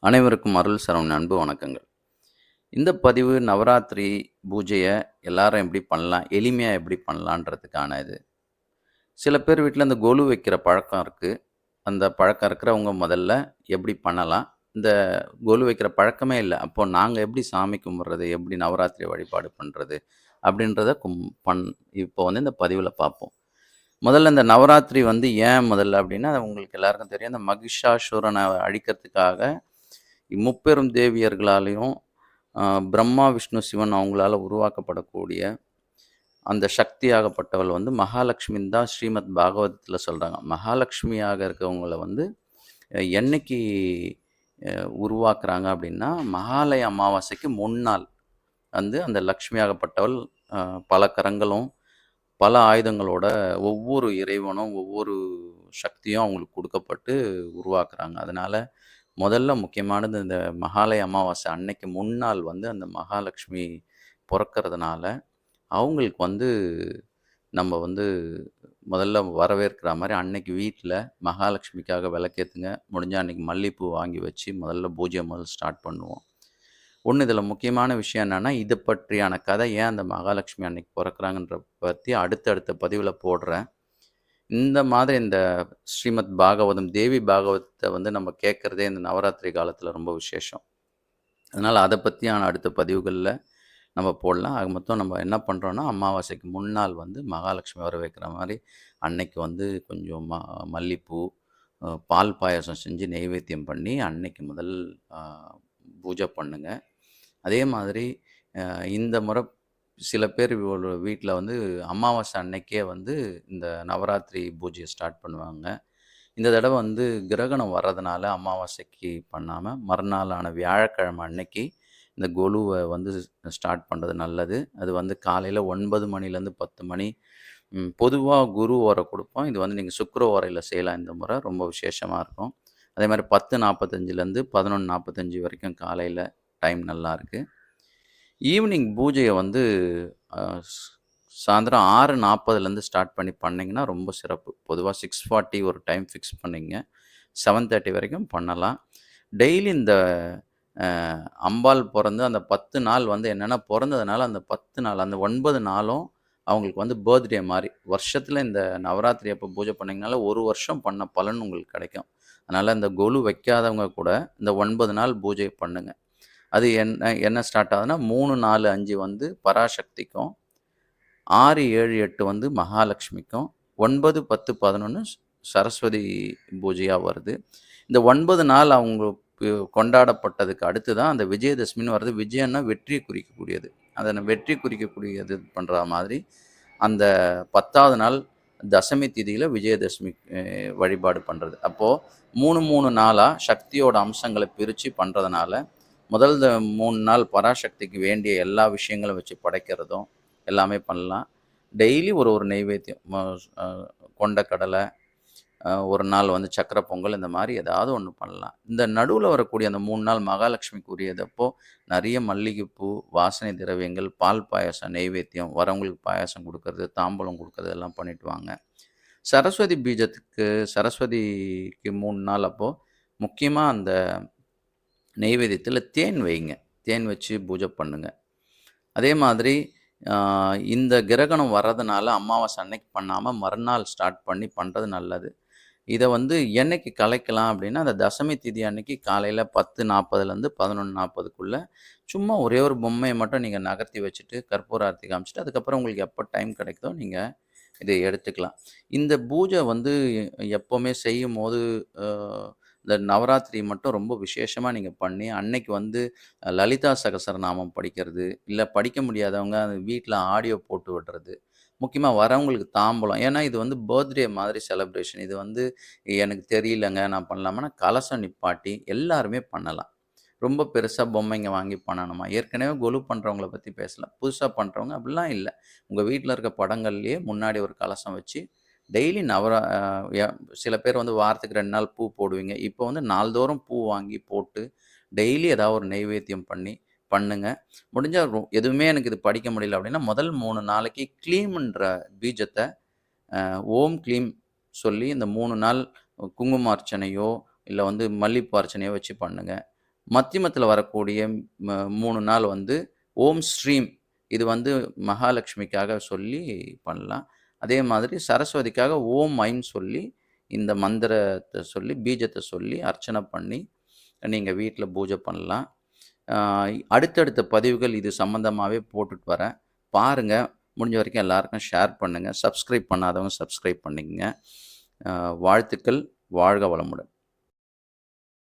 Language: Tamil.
அனைவருக்கும் அருள் சரவணன் அன்பு வணக்கங்கள். இந்த பதிவு நவராத்திரி பூஜைய எல்லாரும் எப்படி பண்ணலாம்? எளிமையா எப்படி பண்ணலான்றதுக்கான இது. சில பேர் வீட்ல இந்த கொலு வைக்கிற பழக்கம் இருக்கு. அந்த பழக்கம் இருக்கிறவங்க முதல்ல எப்படி பண்ணலாம்? இந்த கொலு வைக்கிற பழக்கமே இல்ல. அப்போ நாங்க எப்படி சாமி கும்பிடுறது? எப்படி நவராத்திரி வழிபாடு பண்றது? அப்படின்றத இப்போ வந்து இந்த பதிவுல பார்ப்போம். முதல்ல இந்த நவராத்திரி வந்து ஏன் முதல்ல அப்படின்னா, உங்களுக்கு எல்லாருக்கும் தெரியும். இந்த மகிஷாசுரன அழிக்கிறதுக்காக முப்பெரும் தேவியர்களாலயும் பிரம்மா, விஷ்ணு, சிவன் அவங்களால உருவாக்கப்படக்கூடிய அந்த சக்தியாகப்பட்டவள் வந்து மகாலட்சுமின்னு தான் ஸ்ரீமத் பாகவதத்துல சொல்றாங்க. மகாலட்சுமியாக இருக்கவங்கள வந்து என்னைக்கு உருவாக்குறாங்க அப்படின்னா, மகாலய அமாவாசைக்கு முன்னாள் வந்து அந்த லக்ஷ்மியாகப்பட்டவள் அ பல கரங்களும், பல ஆயுதங்களோட ஒவ்வொரு இறைவனும், ஒவ்வொரு சக்தியும் அவங்களுக்கு குடுக்கப்பட்டு உருவாக்குறாங்க. அதனால முதல்ல முக்கியமானது இந்த மகாலய அமாவாசை அன்னைக்கு முன்னாள் வந்து அந்த மகாலட்சுமி பொறக்கறதுனால, அவங்களுக்கு வந்து நம்ம வந்து முதல்ல வரவேற்கிற மாரி அன்னைக்கு வீட்ல மகாலட்சுமிக்காக விளக்கேத்துங்க. முடிஞ்சா அன்னைக்கு மல்லிப்பூ வாங்கி வச்சு முதல்ல பூஜைய ஸ்டார்ட் பண்ணுவோம். ஒண்ணு இதில முக்கியமான விஷயம் என்னன்னா, இது பற்றியான கதை ஏன் அந்த மகாலட்சுமி அன்னைக்கு பொறக்குறாங்கன்ற பத்தி அடுத்தடுத்த பதிவுல போடுறேன். இந்த மாதிரி இந்த ஸ்ரீமத் பாகவதம், தேவி பாகவத்த வந்து நம்ம கேட்கறதே இந்த நவராத்திரி காலத்தில ரொம்ப விசேஷம். அதனால அத பத்தியான அடுத்த பதிவுகள்ல நம்ம போடலாம். ஆக மொத்தம் நம்ம என்ன பண்றோம்னா, அமாவாசைக்கு முன்னாள் வந்து மகாலட்சுமி வரவேற்கிற மாரி, அன்னைக்கு வந்து கொஞ்சம் மல்லிப்பூ, பால் பாயாசம் செஞ்சு நெய்வேத்தியம் பண்ணி, அன்னைக்கு முதல் அ பூஜை பண்ணுங்க. அதே மாதிரி அ இந்த முறை சில பேர் ஒரு வீட்ல வந்து அமாவாசை அன்னைக்கே வந்து இந்த நவராத்திரி பூஜைய ஸ்டார்ட் பண்ணுவாங்க. இந்த தடவ வந்து கிரகணம் வர்றதுனால அமாவாசைக்கு பண்ணாம, மறுநாளான வியாழக்கிழமை அன்னைக்கு இந்த கொலுவ வந்து ஸ்டார்ட் பண்றது நல்லது. அது வந்து காலையில 9 மணிலேருந்து 10 மணி. பொதுவா குரு ஓரை குடுப்போம். இது வந்து நீங்க சுக்கிர ஓரையில செய்யலாம் இந்த முறை. ரொம்ப விசேஷமா இருக்கும். அதேமாரி 10:45லேருந்து 11:45 வரைக்கும் காலையில டைம் நல்லாருக்கு. ஈவினிங் பூஜைய வந்து அ ஸ் சாயந்தரம் 6:40லேருந்து ஸ்டார்ட் பண்ணீங்கன்னா ரொம்ப சிறப்பு. பொதுவா 6:40 ஒரு டைம் ஃபிக்ஸ் பண்ணிக்கங்க. 7:30 வரைக்கும் பண்ணலாம். டெய்லி இந்த அ அம்பாள் பொறந்து அந்த 10 நாள் வந்து என்னன்னா, பொறந்ததுனால அந்த 10 நாள், அந்த 9 நாளும் அவங்களுக்கு வந்து பர்த்டே மாரி. வருஷத்துல இந்த நவராத்திரி அப்போ பூஜை பண்ணீங்கனால, 1 வருஷம் பண்ண பலன் உங்களுக்கு கிடைக்கும். அதனால இந்த கொலு வைக்காதவங்க கூட இந்த 9 நாள் பூஜை பண்ணுங்க. அது என்ன என்ன ஸ்டார்ட் ஆகுதுன்னா, 3, 4, 5 வந்து பராசக்திக்கும், 6, 7, 8 வந்து மகாலட்சுமிக்கும், 9, 10, 11 சரஸ்வதி பூஜையா வருது. இந்த 9 நாள் அவங்களுக்கு கொண்டாடப்பட்டதுக்கு அடுத்து தான் அந்த விஜயதசமின்னு வருது. விஜயம்னா வெற்றியை குறிக்கக்கூடியது. அத வெற்றி குறிக்கக்கூடியது பண்ற மாதிரி, அந்த 10வது நாள் தசமி திதியில விஜயதசமி வழிபாடு பண்றது. அப்போ 3, 3 நாளா சக்தியோட அம்சங்கள பிரிச்சு பண்றதுனால, முதல் 3 நாள் பராசக்திக்கு வேண்டிய எல்லா விஷயங்களும் வச்சு படைக்கிறதும், எல்லாமே பண்ணலாம். டெய்லி ஒரு ஒரு நெய்வேத்தியம். அ கொண்ட ஒரு நாள் வந்து சர்க்கரை பொங்கல் இந்த மாரி ஏதாவது ஒண்ணு பண்ணலாம். இந்த நடுவுல வரக்கூடிய அந்த 3 நாள் மகாலட்சுமிக்கு உரியதப்போ, நெறைய மல்லிகைப்பூ, வாசனை திரவியங்கள், பால் பாயாசம், நெய்வேத்தியம், வரவங்களுக்கு பாயாசம் குடுக்கறது, தாம்பூலம் குடுக்கறது எல்லாம் பண்ணிட்டு வாங்க. சரஸ்வதி பீஜத்துக்கு சரஸ்வதிக்கு 3 நாள் அப்போ, முக்கியமா அந்த நெய்வேத்தியத்தில தேன் வைங்க. தேன் வச்சு பூஜை பண்ணுங்க. அதே மாதிரி அ இந்த கிரகணம் வர்றதுனால அமாவாசை அன்னைக்கு பண்ணாம, மறுநாள் ஸ்டார்ட் பண்ணி பண்றது நல்லது. இத வந்து என்னைக்கு கலைக்கலாம் அப்டின்னா, அந்த தசமி திதி அன்னைக்கு காலையில 10:40லேருந்து 11:40க்குள்ள சும்மா ஒரே ஒரு பொம்மைய மட்டும் நீங்க நகர்த்தி வச்சுட்டு, கற்பூர ஆரத்தி காமிச்சுட்டு, அதுக்கப்புறம் உங்களுக்கு எப்ப டைம் கிடைக்குதோ நீங்க இத எடுத்துக்கலாம். இந்த பூஜை வந்து எப்பவுமே செய்யும்போது, அ இந்த நவராத்திரி மட்டும் ரொம்ப விசேஷமா நீங்க பண்ணி, அன்னைக்கு வந்து லலிதா சகஸ்ரநாமம் படிக்கிறது, இல்ல படிக்க முடியாதவங்க வீட்ல ஆடியோ போட்டு விடுறது. முக்கியமா வரவங்களுக்கு தாம்பூலம். ஏன்னா, இது வந்து பர்த்டே மாதிரி செலிப்ரேஷன். இது வந்து எனக்கு தெரியலங்க, நான் பண்ணலாமான்னா, கலசம் நிப்பாட்டி எல்லாருமே பண்ணலாம். ரொம்ப பெருசா பொம்மைங்க வாங்கி பண்ணணுமா? ஏற்கனவே கொலு பண்றவங்கள பத்தி பேசல. புதுசா பண்றவங்க அப்படிலாம் இல்ல. உங்க வீட்ல இருக்க படங்கள்லயே முன்னாடி ஒரு கலசம் வச்சு, டெய்லி நவரா அ ய சில பேர் வந்து வாரத்துக்கு 2 நாள் பூ போடுவீங்க. இப்போ வந்து நாள்தோறும் பூ வாங்கி போட்டு, டெய்லி ஏதாவது ஒரு நெய்வேத்தியம் பண்ணி பண்ணுங்க. முடிஞ்சா எதுவுமே எனக்கு இது படிக்க முடியல அப்படின்னா, முதல் 3 நாளைக்கு க்ளீம்ன்ற பீஜத்த ஓம் க்ளீம் சொல்லி இந்த 3 நாள் குங்கும அர்ச்சனையோ, இல்ல வந்து மல்லிப்பூ அர்ச்சனையோ வச்சு பண்ணுங்க. மத்தியமத்தில வரக்கூடிய 3 நாள் வந்து ஓம் ஸ்ரீம் இது வந்து மகாலட்சுமிக்காக சொல்லி பண்ணலாம். அதே மாதிரி சரஸ்வதிக்காக ஓம் ஐம் சொல்லி இந்த மந்திரத்த சொல்லி, பீஜத்த சொல்லி அர்ச்சனை பண்ணி நீங்க வீட்ல பூஜை பண்ணலாம். அ அடுத்தடுத்த பதிவுகள் இது சம்மந்தமாவே போட்டுட்டு வரேன். பாருங்க. முடிஞ்ச வரைக்கும் எல்லாருக்கும் ஷேர் பண்ணுங்க. சப்ஸ்கிரைப் பண்ணாதவங்க சப்ஸ்கிரைப் பண்ணிக்கங்க. வாழ்த்துக்கள். வாழ்க வளமுடன்.